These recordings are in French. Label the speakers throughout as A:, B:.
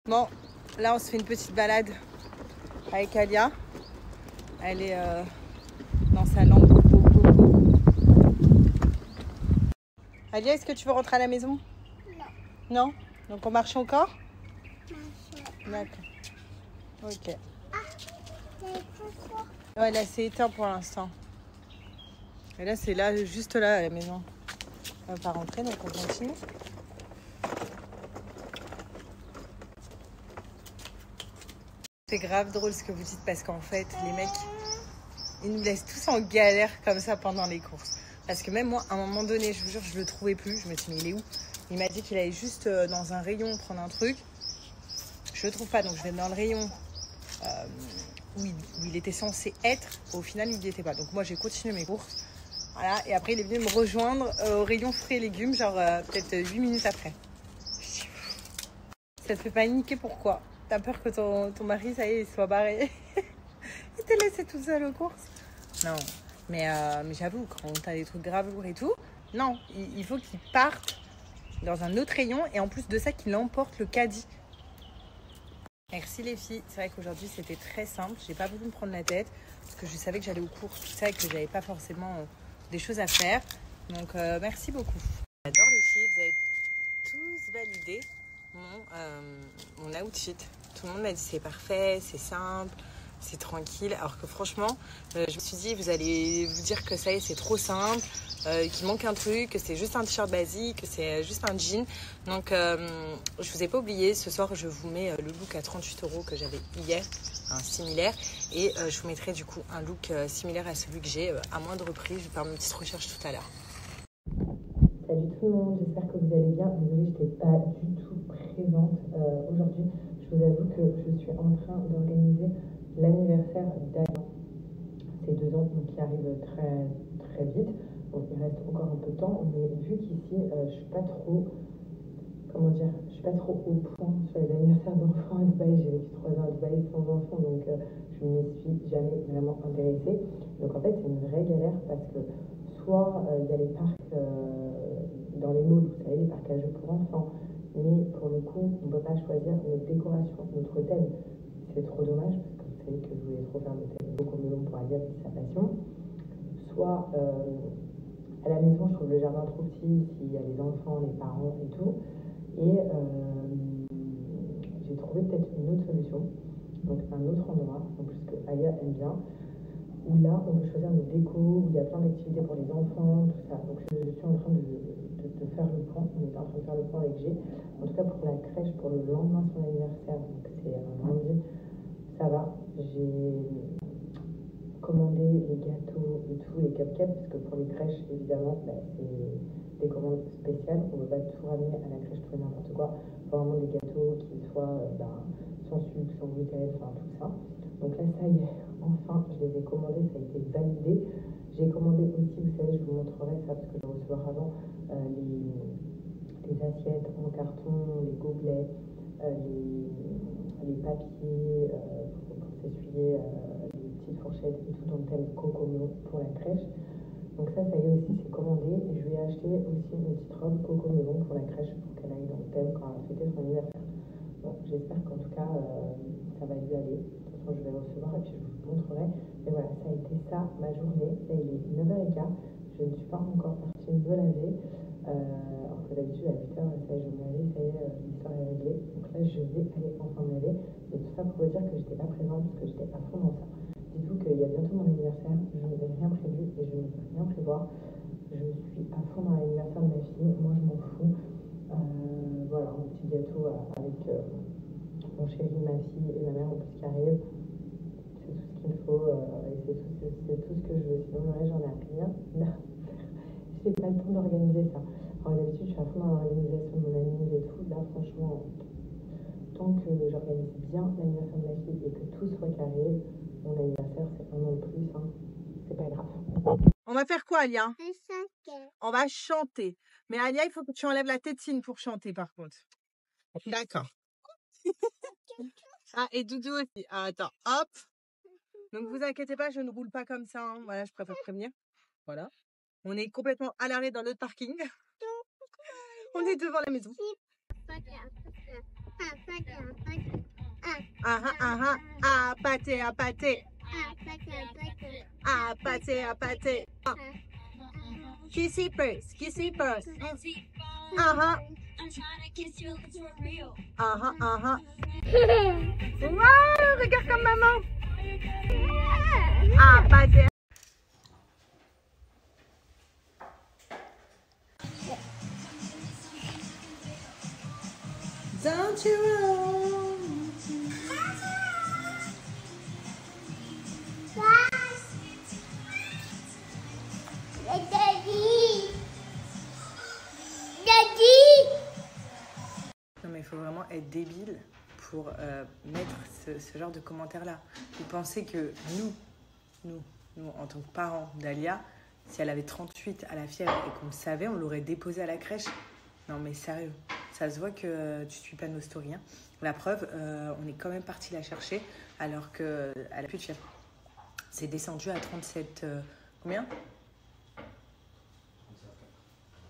A: Bon, là on se fait une petite balade avec Alia. Elle est dans sa lampe. Alia, est-ce que tu veux rentrer à la maison? Non. Non? Donc on marche encore? D'accord. Ok. Ouais, là c'est éteint pour l'instant. Et là c'est là, juste là à la maison. On va pas rentrer donc on continue. C'est grave drôle ce que vous dites parce qu'en fait les mecs ils nous laissent tous en galère comme ça pendant les courses. Parce que même moi à un moment donné je vous jure je le trouvais plus. Je me suis dit mais il est où? Il m'a dit qu'il allait juste dans un rayon prendre un truc. Je le trouve pas donc je vais dans le rayon où il était censé être. Au final il n'y était pas. Donc moi j'ai continué mes courses. Voilà, et après il est venu me rejoindre au rayon fruits et légumes, genre peut-être 8 minutes après. Ça te fait paniquer, pourquoi? T'as peur que ton mari, ça y est, il soit barré? Il t'a laissé tout seul aux courses? Non, mais j'avoue, quand t'as des trucs graves lourds et tout, non, il faut qu'il parte dans un autre rayon et en plus de ça, qu'il emporte le caddie. Merci les filles, c'est vrai qu'aujourd'hui c'était très simple, j'ai pas voulu me prendre la tête parce que je savais que j'allais aux courses, tout ça, et que j'avais pas forcément des choses à faire. Donc merci beaucoup. J'adore les filles, vous avez tous validé mon outfit. Tout le monde m'a dit c'est parfait, c'est simple, c'est tranquille. Alors que franchement, je me suis dit vous allez vous dire que ça y est, c'est trop simple, qu'il manque un truc, que c'est juste un t-shirt basique, que c'est juste un jean. Donc je vous ai pas oublié, ce soir je vous mets le look à 38 € que j'avais hier, un similaire. Et je vous mettrai du coup un look similaire à celui que j'ai à moindre prix. Je vais faire une petite recherche tout à l'heure. Salut tout le monde, j'espère que vous allez bien. Désolée, je n'étais pas du tout présente aujourd'hui. Je vous avoue que je suis en train d'organiser l'anniversaire d'Alain. C'est 2 ans, donc qui arrive très très vite. Donc il reste encore un peu de temps, mais vu qu'ici je suis pas trop, comment dire, je suis pas trop au point sur les anniversaires d'enfants à Dubaï. J'ai vécu 3 ans à Dubaï sans enfants, donc je ne m'y suis jamais vraiment intéressée. Donc en fait c'est une vraie galère parce que soit il y a les parcs dans les malls, vous savez, les parcs à jeux pour enfants, mais pour le coup on ne peut pas choisir notre décoration, notre thème. C'est trop dommage parce que vous savez que je voulais trop faire le thème Coco-Melon pour Alia, c'est sa passion. Soit à la maison je trouve le jardin trop petit s'il y a les enfants, les parents et tout. Et j'ai trouvé peut-être une autre solution, donc un autre endroit, en plus que Alia aime bien, où là on peut choisir nos décos, où il y a plein d'activités pour les enfants, tout ça. Donc je suis en train de faire le point, on est en train de faire le point avec G. En tout cas pour la crèche, pour le lendemain de son anniversaire, donc c'est un lundi, ça va. J'ai commandé les gâteaux et tout, les cupcakes, parce que pour les crèches, évidemment, c'est des commandes spéciales. On ne peut pas tout ramener à la crèche, tout et n'importe quoi. Il faut vraiment des gâteaux qui soient sans sucre, sans gluten, enfin tout ça. Donc là, ça y est, enfin, je les ai commandés, ça a été validé. J'ai commandé aussi, vous savez, je vous montrerai ça parce que je vais recevoir avant les assiettes en carton, les gobelets, les papiers pour s'essuyer, les petites fourchettes et tout dans le thème Coco-Melon pour la crèche. Donc ça y est aussi, c'est commandé. Et je vais acheter aussi une petite robe Coco-Melon pour la crèche pour qu'elle aille dans le thème quand elle va fêter son anniversaire. Bon, j'espère qu'en tout cas, ça va lui aller. De toute façon, je vais recevoir et puis je vous montrerai. Mais voilà, ça a été ça, ma journée. Là, il est 9h15. Je ne suis pas encore partie me laver. Alors que d'habitude, à 8h, ça y est, je me lavais, ça y est, l'histoire est réglée. Donc là, je vais aller enfin me laver. Et tout ça pour vous dire que j'étais pas présente parce que j'étais à fond dans ça. Dites-vous qu'il y a bientôt mon anniversaire. Je n'avais rien prévu et je ne peux rien prévoir. Je suis à fond dans l'anniversaire de ma fille. Moi, je m'en fous. Voilà, un petit gâteau avec mon chéri, ma fille et ma mère en plus qui arrive. C'est tout ce qu'il me faut et c'est tout ce que je veux. Sinon, ouais, j'en ai rien. J'ai pas le temps d'organiser ça. Alors d'habitude, je suis à fond dans l'organisation de mon anniversaire et tout. Là, franchement, tant que j'organise bien l'anniversaire de ma fille et que tout soit carré, mon anniversaire, c'est un an de plus. Hein. C'est pas grave. On va faire quoi, Alia? On va chanter. Mais Alia, il faut que tu enlèves la tétine pour chanter, par contre. D'accord. Ah, et Doudou aussi. Ah, attends, hop. Donc, vous inquiétez pas, je ne roule pas comme ça. Hein. Voilà, je préfère prévenir. Voilà. On est complètement à l'arrêt dans notre parking. On est devant la maison. À pâté, à pâté. À pâté, à pâté. Kissy purse, kissy purse. Wow, regarde comme maman. Ah, pâté. Don't you want Non mais il faut vraiment être débile pour mettre ce genre de commentaires-là. Vous pensez que nous, en tant que parents d'Alia, si elle avait 38 à la fièvre et qu'on le savait, on l'aurait déposée à la crèche? Non mais sérieux, ça se voit que tu suis pas nos stories. Hein. La preuve, on est quand même parti la chercher alors qu'elle a plus de fièvre. C'est descendu à 37... combien?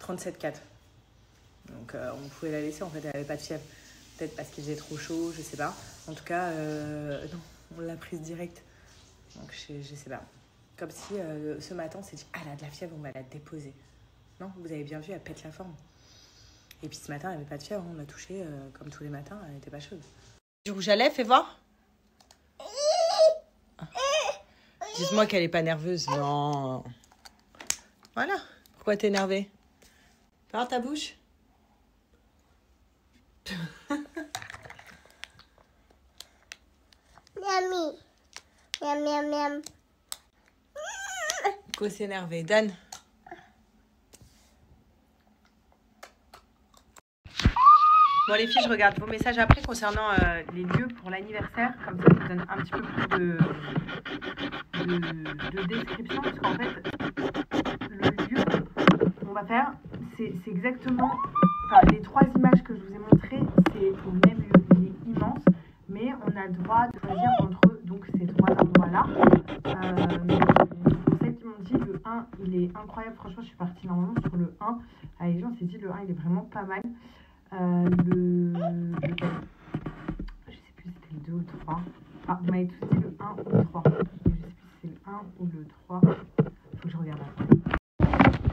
A: 37,4. Donc on pouvait la laisser, en fait, elle n'avait pas de fièvre. Peut-être parce qu'il faisait trop chaud, je sais pas. En tout cas, non, on l'a prise direct. Donc je sais pas. Comme si ce matin on s'est dit, ah elle a de la fièvre, on va la déposer. Non, vous avez bien vu, elle pète la forme. Et puis ce matin, elle n'avait pas de fièvre, on l'a touchée comme tous les matins, elle n'était pas chaude. Du rouge à lèvres, fais voir. Dites-moi qu'elle est pas nerveuse. Non. Voilà. Pourquoi t'es énervée? Parle ta bouche.
B: Miami. Miam, miam, miam.
A: Pourquoi s'énerver? Dan. Bon les filles, je regarde vos messages après concernant les lieux pour l'anniversaire. Comme ça, je vous donne un petit peu plus de description. Parce qu'en fait, le lieu qu'on va faire, c'est exactement... Enfin, les 3 images que je vous ai montrées, c'est au même lieu. Il est immense, mais on a le droit de choisir entre donc, ces 3 endroits-là. Pour celles qui m'ont dit, le 1, il est incroyable. Franchement, je suis partie normalement sur le 1. Avec les gens, on s'est dit, le 1, il est vraiment pas mal. Lequel? Je sais plus si c'était le 2 ou le 3. Ah, vous m'avez tous dit le 1 ou le 3. Je sais plus si c'est le 1 ou le 3. Faut que je regarde après.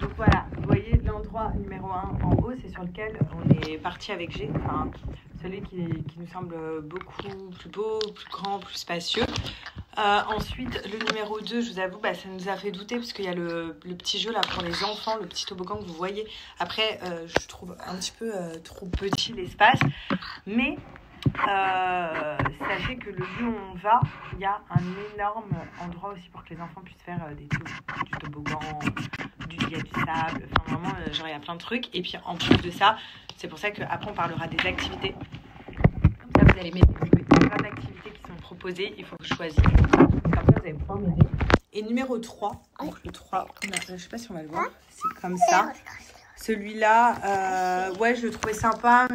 A: Donc voilà, vous voyez l'endroit numéro 1 en haut, c'est sur lequel on est parti avec G. Enfin, celui qui nous semble beaucoup plus beau, plus grand, plus spacieux. Ensuite, le numéro 2, je vous avoue, ça nous a fait douter parce qu'il y a le petit jeu là pour les enfants, le petit toboggan que vous voyez. Après, je trouve un petit peu trop petit l'espace. Mais sachez que le lieu où on va, il y a un énorme endroit aussi pour que les enfants puissent faire du toboggan, il y a du sable. Enfin vraiment, genre il y a plein de trucs. Et puis en plus de ça, c'est pour ça qu'après on parlera des activités. Comme ça, vous allez mettre plein d'activités qui sont proposées. Il faut que je choisisse. Comme ça, vous allez pouvoir m'aider. Et numéro 3, donc le 3, je sais pas si on va le voir, c'est comme ça. Celui-là, ouais, je le trouvais sympa,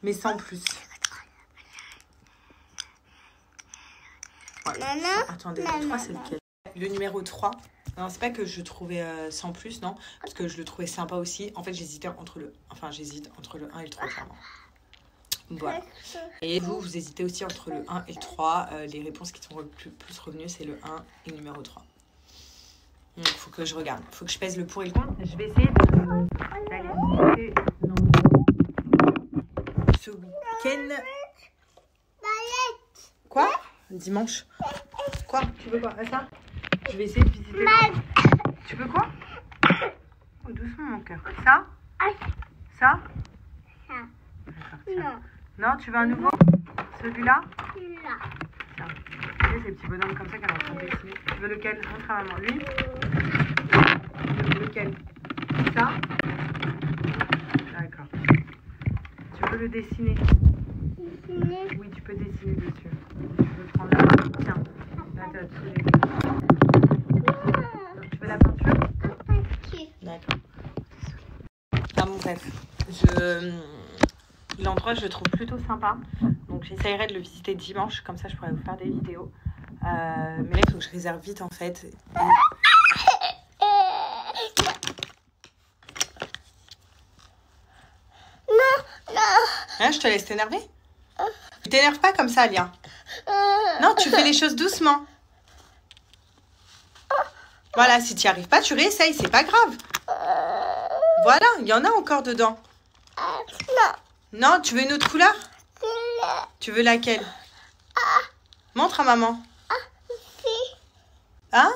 A: mais sans plus. Ouais. Attendez, le 3, c'est lequel? Le numéro 3. Non, c'est pas que je trouvais sans plus, non. Parce que je le trouvais sympa aussi. En fait, j'hésite entre le 1 et le 3, clairement. Voilà. Et vous hésitez aussi entre le 1 et le 3. Les réponses qui sont le plus revenues, c'est le 1 et le numéro 3. Donc, il faut que je regarde. Il faut que je pèse le pour et le contre. Je vais essayer d'aller visiter ce week-end. Quoi? Dimanche. Quoi? Tu veux quoi? Ça? Je vais essayer de visiter. Tu veux quoi? Oh, doucement, mon cœur. Ça? Ça? Non. Non, tu veux un nouveau? Celui-là? Tiens. Vous voyez ces petits bonhommes comme ça qu'elle est en train de dessiner. Tu veux lequel? Montre à maman. Lui? Lequel? Ça? D'accord. Tu veux le dessiner? Oui, tu peux dessiner dessus. Tu veux prendre là? Tiens. Là, tu as tous les... Tu veux la peinture? D'accord. Enfin bon, bref. L'endroit, je le trouve plutôt sympa. Donc, j'essayerai de le visiter dimanche. Comme ça, je pourrais vous faire des vidéos. Mais là, il faut que je réserve vite, en fait.
B: Non.
A: Hein, je te laisse t'énerver? Tu t'énerves pas comme ça, Alia. Non, tu fais les choses doucement. Voilà, si tu n'y arrives pas, tu réessayes, c'est pas grave. Voilà, il y en a encore dedans.
B: Non.
A: Non, tu veux une autre couleur? Tu veux laquelle? Montre à maman. Hein?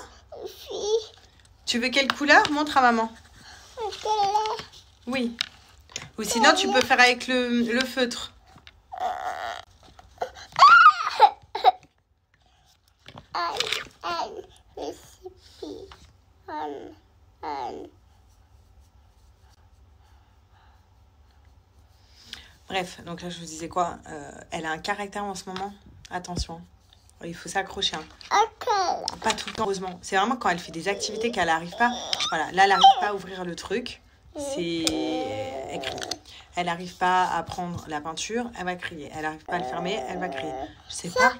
A: Tu veux quelle couleur? Montre à maman. Oui. Ou sinon, tu peux faire avec le feutre. Bref, donc là, je vous disais quoi? Elle a un caractère en ce moment. Attention. Il faut s'accrocher. Hein. Pas tout le temps, heureusement. C'est vraiment quand elle fait des activités qu'elle n'arrive pas. Voilà, là, elle n'arrive pas à ouvrir le truc. Elle crie. Elle n'arrive pas à prendre la peinture, elle va crier. Elle n'arrive pas à le fermer, elle va crier. Je sais pas.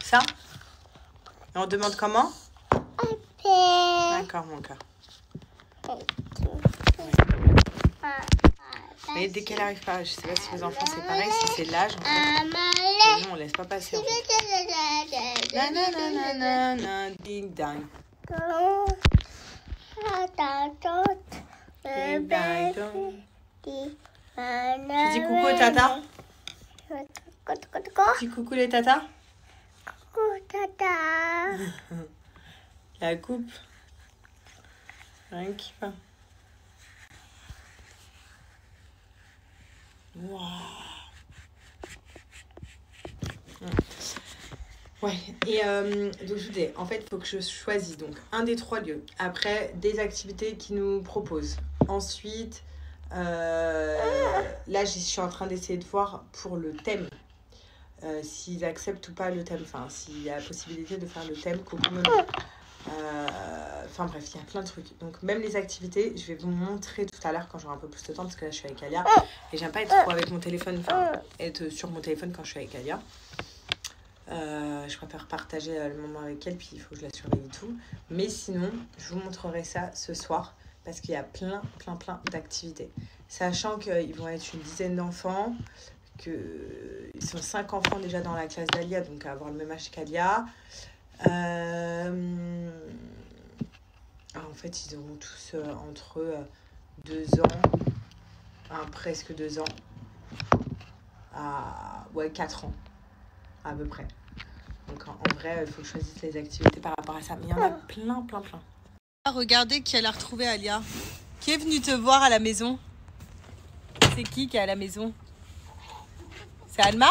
A: Ça? Et on demande comment? D'accord, mon cœur. Mais dès qu'elle n'arrive pas, je sais pas si les enfants c'est pareil, si c'est l'âge en fait. Mais non, on laisse pas passer en fait. Nanana, ding dang. Ding dang dong. Tu dis coucou aux tata? Tu dis coucou les tatas? La coupe. Rien qui va. Waouh. Ouais, et donc je vous disais, en fait, il faut que je choisisse donc un des 3 lieux. Après, des activités qu'ils nous proposent. Ensuite, là, je suis en train d'essayer de voir pour le thème. S'ils acceptent ou pas le thème. Enfin, s'il y a la possibilité de faire le thème Coco Melon. Enfin bref, il y a plein de trucs. Donc même les activités, je vais vous montrer tout à l'heure quand j'aurai un peu plus de temps parce que là je suis avec Alia et j'aime pas être trop avec mon téléphone, enfin être sur mon téléphone quand je suis avec Alia. Je préfère partager le moment avec elle, puis il faut que je la surveille et tout. Mais sinon, je vous montrerai ça ce soir parce qu'il y a plein d'activités. Sachant qu'ils vont être une dizaine d'enfants, qu'ils sont 5 enfants déjà dans la classe d'Alia, donc à avoir le même âge qu'Alia. En fait, ils auront tous entre 2 ans, presque 2 ans, à 4 ans, à peu près. Donc en vrai, il faut que je choisisse les activités par rapport à ça. Mais il y en a plein. Regardez qui elle a retrouvé, Alia. Qui est venu te voir à la maison? C'est qui est à la maison? C'est Alma?